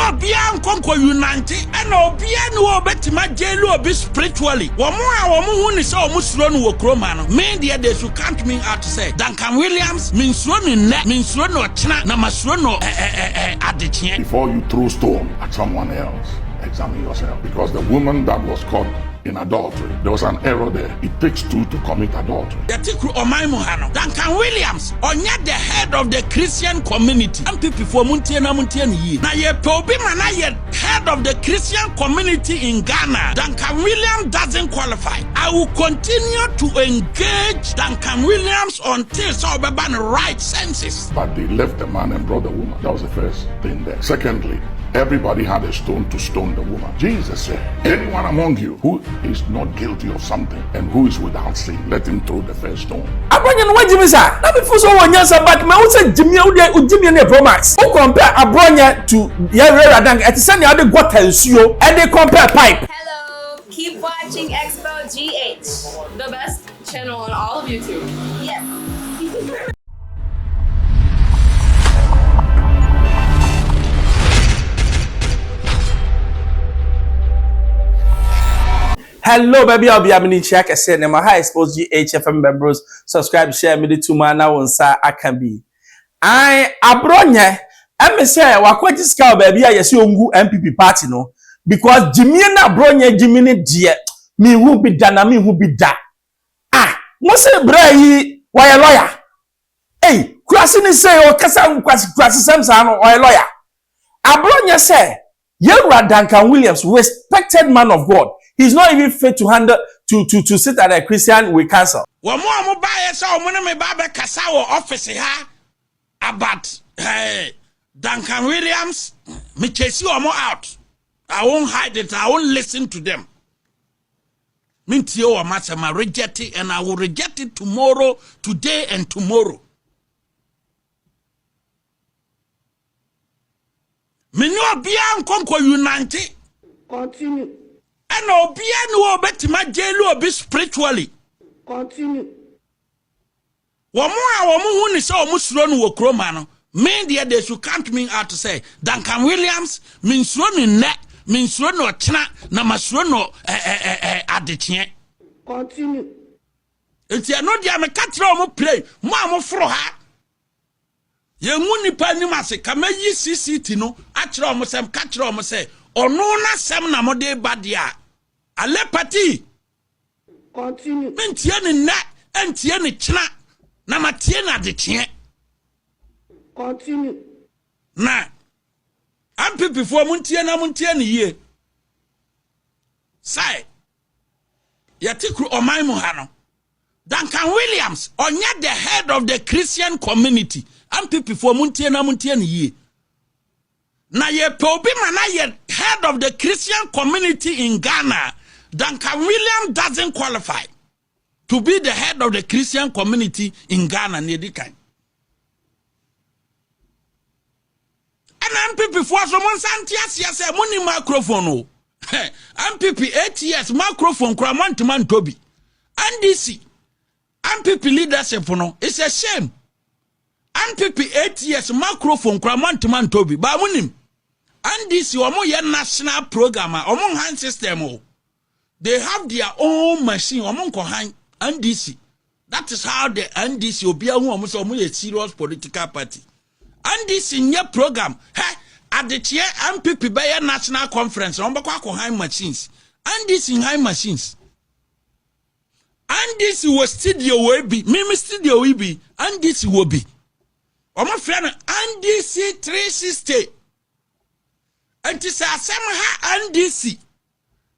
obia nkonko unite and obia no betima jelu obi spiritually. Womo hu ni say omo suro no wokroma no. Me there they should count me out to say Duncan Williams min suro ni ne min suro no chena na masuro no adetien. Before you throw stone at someone else, examine yourself, because the woman that was caught in adultery, there was an error there. It takes two to commit adultery. Duncan Williams, onye the head of the Christian community. NPP for muntie na yi. Na ye pobi mana ye head of the Christian community in Ghana. Duncan Williams doesn't qualify. I will continue to engage Duncan Williams until so obeban right senses. But they left the man and brought the woman. That was the first thing there. Secondly, everybody had a stone to stone the woman. Jesus said, anyone among you who is not guilty of something and who is without sin, let him throw the first stone. Obronye no Jimmy sir. Na before so one answer back me who say Jimmy ne Promax. Who compare Obronye to Yerera Dang et send the got nsuo and they compare pipe. Hello, keep watching Xposed GH, the best channel on all of YouTube. Yes. Hello, baby. I'll be having check. I said, "Nema high Xposed GHFM members. Subscribe, share me the 2 man now on sa I can be. I Obronye. I say, wakwaji scout baby. I see ungu NPP party no because Jimmy na Obronye Jimmy ne die me who be da na me who be da. Ah, mo say bra yi why lawyer? Hey, kwasi ni say o kasa kwasi samsa no why lawyer? Obronye say, Yerera Duncan Williams, respected man of God. He's not even fit to handle to sit at a Christian we cancel. Womo amu bae sa omo ne me ba be kasa wo office ha about Duncan Williams. Me chase you out. I won't hide it. I won't listen to them. Mintie o masema reject it, and I will reject it tomorrow, today and tomorrow. Me no bia nkonko unite. Continue. And obia no betima jelu obi spiritually. Continue. Womo hu ni say omo suro no wokroma no. Me there they should count me out to say Duncan Williams min suro ni ne min suro no chena na masuro no adetien. Continue. Enti no dia me katra omo play mo amofro ha. Ye mu nipa ni mase kamayi CCT no akira omo sem katra omo say ono na sem na mode badia ale party. Continue. Mentie ni na entie ni chena na matie na adetien. Continue. Na NPP for muntie ni ye. Say yatikru oman mu ha no. Duncan Williams onye the head of the Christian community. NPP for muntie ni ye. Na ye pobi mana ye head of the Christian community in Ghana. Duncan Williams doesn't qualify to be the head of the Christian community in Ghana. Nedikan. And NPP for someone Santias yes money microphone. NPP 8 years microphone kraman man Toby. NDC NPP leadership no it's a shame. NPP 8 years microphone kraman man Toby. Ba munim. NDC omo ye national program omo hand system o. They have their own machine omo ko han NDC. That is how the NDC obia hu omo so omo ye serious political party. NDC nye program he adechie NPP be national conference omo kwa ko han machines. NDC han machines. NDC was studio we be me studio we be NDC will be omo frɛ no NDC 360. And to say ha NDC.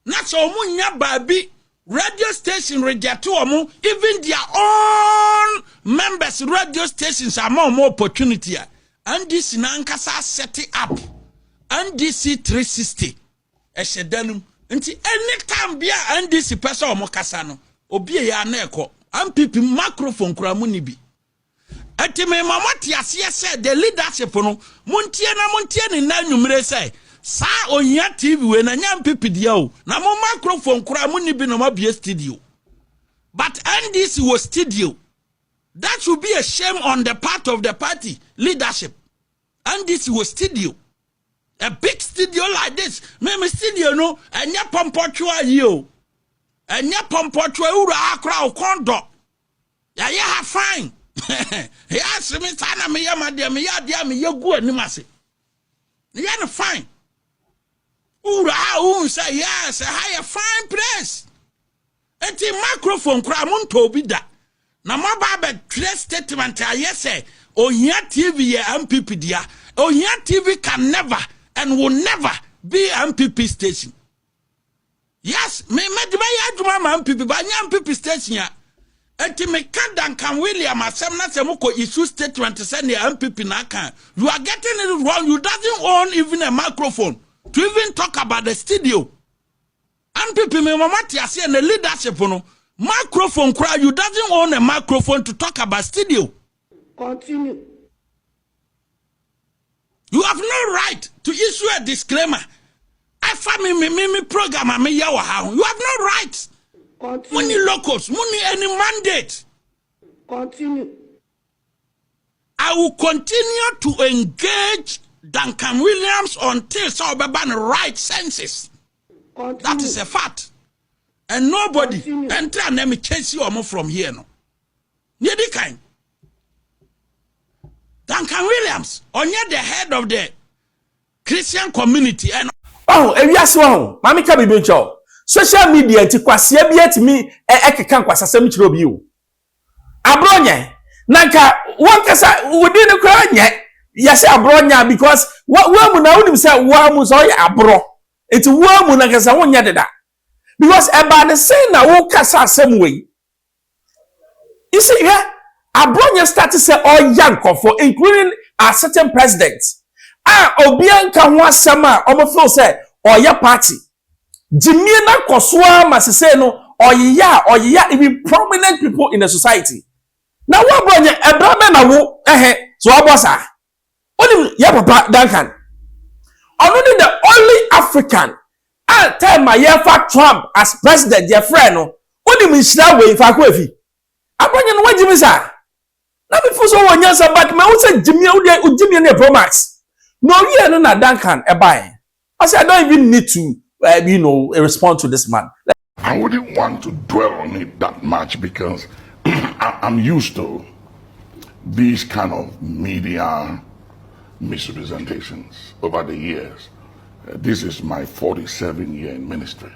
Not so munya baby radio station rejectu omo even their own members radio stations are more opportunity. NDC na nkasa set it up. NDC 360. Eshedanum. Nti anytime bia NDC pesa omo kasa no obi ya na ekọ. MPP microphone kura mu ni bi. Ati me mamati asiye say the leadership no muntie ni na nwumre say sa onya TV we na nya MPP dia o na mo microphone kura mu ni bi no ma bia studio. But NDC was studio. That should be a shame on the part of the party leadership. NDC was studio. A big studio. studio like this. Me studio no. And ya pompochua you. And ya pompochua ura akra o kondo. Ya have fine. He asked me sana me ya madia me ya dia me ya gu animase. Ya no fine. Ura say yes, a fine place. Enti microphone kra munto bi da. Na mo ba be clear statement yes say Ohia TV ye NPP dia. Ohia TV can never and will never be NPP station. Yes, me de ya aduma ma NPP ba nya NPP station ya. Enti me kan kan William asem na se moko issue statement say the NPP na kan. You are getting it wrong. You doesn't own even a microphone to even talk about the studio. NPP me mama ti ase na leadership no microphone cry. You doesn't own a microphone to talk about studio. Continue. You have no right to issue a disclaimer. I find me program me yawa how. You have no right. Continue. Money locals, money any mandate. Continue. I will continue to engage Duncan Williams until so be ban right senses. Continue. That is a fact. And nobody Continue. enter and let me chase you from here no. Nyedi kind. Duncan Williams, onye the head of the Christian community and oh ewiase ho mami ka bibi ncho social media ti kwase bi atimi ekeka kwasasem kiro bi o Obronye nanka won kasa wodi ne kwa nye yase Obronye because wa mu na wonim say wa mu so ya abro eti wa mu na kasa won nya deda because eba ne say na wo kasa asem we you see here Obronye started to say all young for including a certain president. Obianka ho asem a omo feel say oya party. Jimmy na koswa masese no oya even prominent people in the society. Now what Obronye Abraham na wo so abosa. Only ya papa Duncan. Only the only African tell my yefa Trump as president their friend no. Only minshira we fa ko afi. Obronye no wajimi sa. Na before so wonyansa but me wo say Jimmy na promax. No you no na Duncan e buy. I said I don't even need to respond to this man. I wouldn't want to dwell on it that much because I'm used to these kind of media misrepresentations over the years. This is my 47th year in ministry,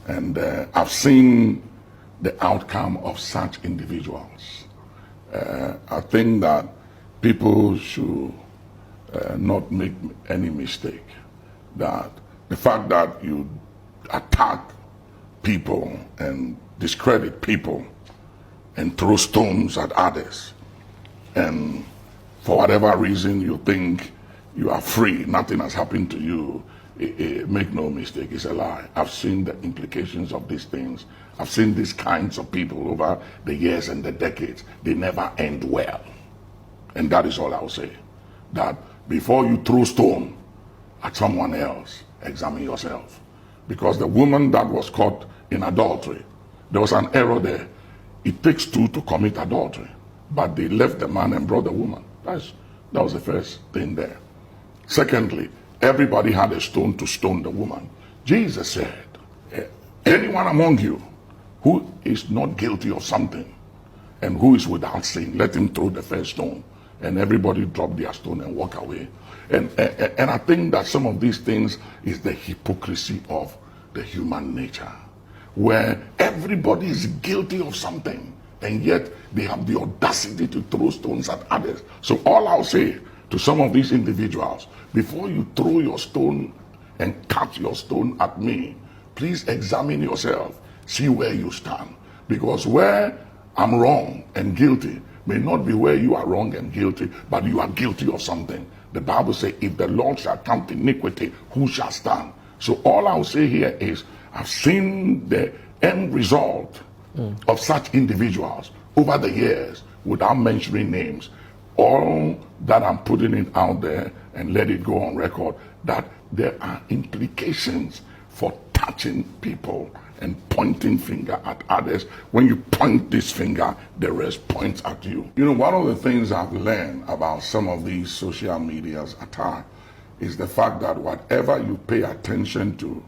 and I've seen the outcome of such individuals. I think that people should not make any mistake that the fact that you attack people and discredit people and throw stones at others, and for whatever reason you think you are free, nothing has happened to you, make no mistake, it's a lie. I've seen the implications of these things. I've seen these kinds of people over the years and the decades. They never end well. And that is all I'll say. That before you throw stone at someone else, examine yourself. Because the woman that was caught in adultery, there was an error there. It takes two to commit adultery. But they left the man and brought the woman. That was the first thing there. Secondly, everybody had a stone to stone the woman. Jesus said, anyone among you who is not guilty of something and who is without sin, let him throw the first stone. And everybody drop their stone and walk away. And I think that some of these things is the hypocrisy of the human nature, where everybody is guilty of something, and yet they have the audacity to throw stones at others. So all I'll say to some of these individuals, before you throw your stone and cast your stone at me, please examine yourself, see where you stand. Because where I'm wrong and guilty may not be where you are wrong and guilty, but you are guilty of something. The Bible says, if the Lord shall count iniquity, who shall stand? So all I'll say here is, I've seen the end result of such individuals over the years, without mentioning names. All that I'm putting it out there and let it go on record, that there are implications for touching people and pointing finger at others. When you point this finger, the rest points at you. You know, one of the things I've learned about some of these social media's attack is the fact that whatever you pay attention to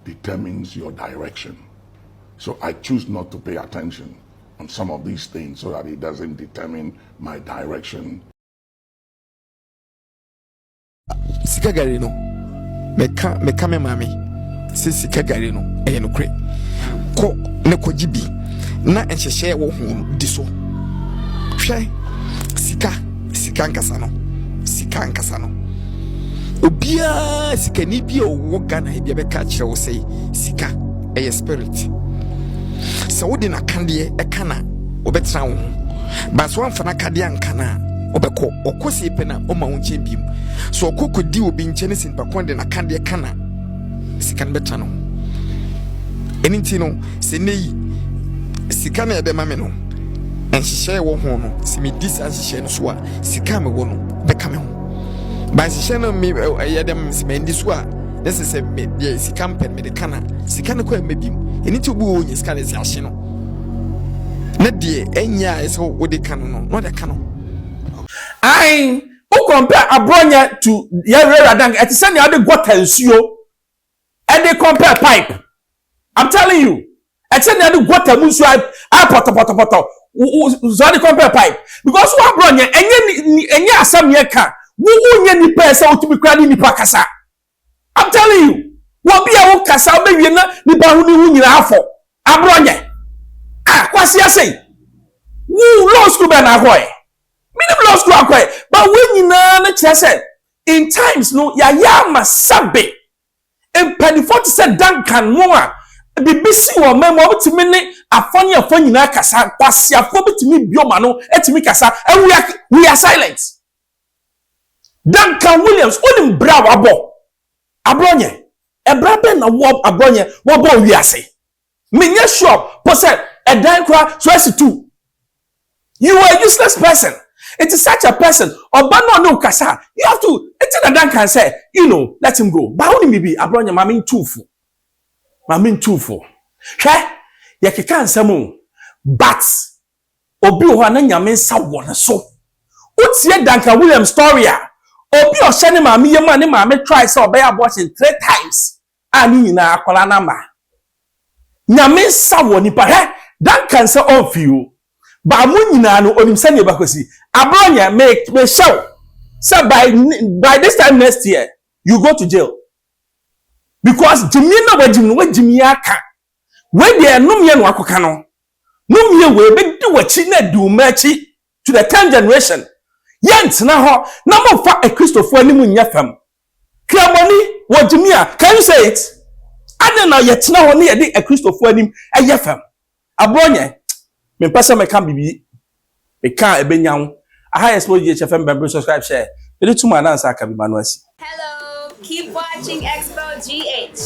determines your direction. So I choose not to pay attention on some of these things so that it doesn't determine my direction. Sika gari no meka me mami se sika gari no eye no kre ko ne ko jibi na enhyehyɛ wo hu di so hwɛ sika nkasa no obia sika ni bi o wo Ghana e bia beka kyerɛ wo sei sika eye spirit so wo di na kande e kana obetra wo ba so amfa na kade ankana obeko okosi pena o ma wo nkyembim so okokodi obi nkyene sin bakonde na kande kana sika nbeta no eninti no se nei sika na ede mame no enhyehyɛ wo ho no se me dis ahyehyɛ no so a sika me wo no beka me ho ba ahyehyɛ no me yedem se me ndi so a nese me de sika mpen me de kana sika ne kwa mebim eninti obu wo nyi sika ne se ahye no na de enya eso wo de kana no de kana I who compare Obronye to Arrogance. It's saying how they got nsuo and they compare pipe. I'm telling you. It's saying how they got nsuo I poto. So they compare pipe because what Obronye enye asam ye ka wo nye ni person o tumi kra ni kasa. I'm telling you. Wo bia wo kasa be wie na ni ba hu ni hu nyina afọ. Obronye. Kwasi asay. Wo law school be na hoye. Minimum law school akwa, but when you know in times no ya masabe in penny 40 said Duncan more the busy or memo to me afoni na kasa kwasi afo bitimi bioma no etimi kasa and we are silent. Duncan Williams onim bra wabo Obronye e bra ben na wo Obronye wo bo wi ase menye shop pose e dan kwa so as two you are a useless person. It is such a person. Obano no kasa. You have to. It's that Dan can say, let him go. But only maybe Obronye mamin tufu. He, ye keka nsemu. But obi o na nyame sa wona so. Utie Duncan Williams story a. Obi o hye ne maami ye ma ne maami try say obey abortion 3 times. Ani nyina akola na ma. Nyame sa woni pa he. Duncan say on feel. Ba mu nyina no onim sane ba kosi Obronye me show say by this time next year you go to jail because jimi na wajimi aka we dey numye no akoka no numye we be di wachi na du machi to the 10th generation yent na ho na mo fa a Christopher anim nya fam kramoni wajimi a can you say it ade na yet na ho na ye di a Christopher anim eye fam Obronye me pasa me kan bibi me kan ebenyan aha Xposed HFM member subscribe share me too man answer aka bi manuasi. Hello, keep watching Xposed GH,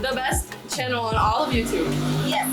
the best channel on all of YouTube. Yes.